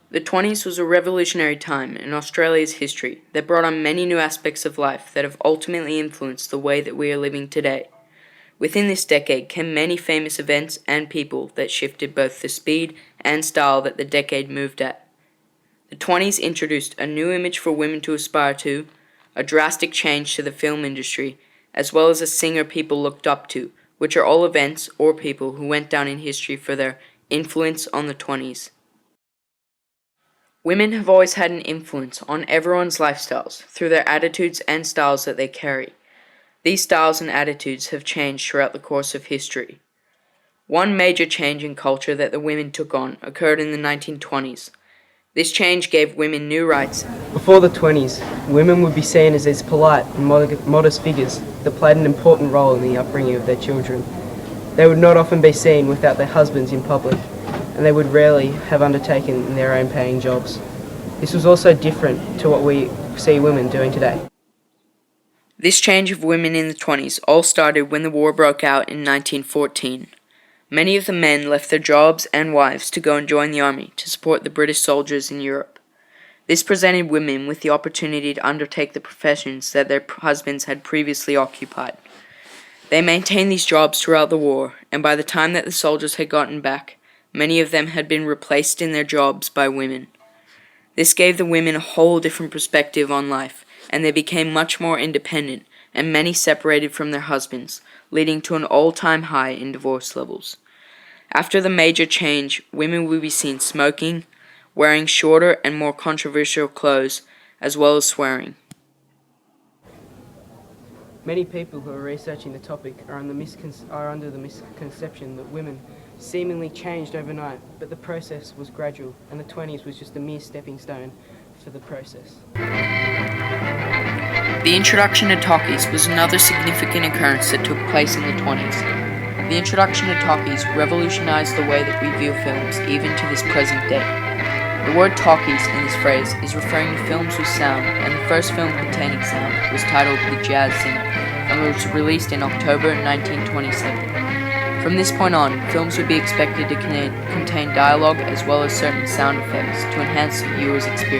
The 20s was a revolutionary time in Australia's history that brought on many new aspects of life that have ultimately influenced the way that we are living today. Within this decade came many famous events and people that shifted both the speed and style that the decade moved at. The 20s introduced a new image for women to aspire to, a drastic change to the film industry, as well as a singer people looked up to, which are all events or people who went down in history for their influence on the 20s. Women have always had an influence on everyone's lifestyles through their attitudes and styles that they carry. These styles and attitudes have changed throughout the course of history. One major change in culture that the women took on occurred in the 1920s. This change gave women new rights. Before the 20s, women would be seen as these polite and modest figures that played an important role in the upbringing of their children. They would not often be seen without their husbands in public, and they would rarely have undertaken their own paying jobs. This was also different to what we see women doing today. This change of women in the 20s all started when the war broke out in 1914. Many of the men left their jobs and wives to go and join the army to support the British soldiers in Europe. This presented women with the opportunity to undertake the professions that their husbands had previously occupied. They maintained these jobs throughout the war, and by the time that the soldiers had gotten back, many of them had been replaced in their jobs by women. This gave the women a whole different perspective on life, and they became much more independent, and many separated from their husbands, leading to an all-time high in divorce levels. After the major change, women would be seen smoking, wearing shorter and more controversial clothes, as well as swearing. Many people who are researching the topic are under the misconception that women seemingly changed overnight, but the process was gradual, and the 20s was just a mere stepping stone for the process. The introduction of talkies was another significant occurrence that took place in the 20s. The introduction of talkies revolutionized the way that we view films even to this present day. The word talkies in this phrase is referring to films with sound, and the first film containing sound was titled The Jazz Singer, and was released in October 1927. From this point on, films would be expected to contain dialogue as well as certain sound effects to enhance the viewer's experience.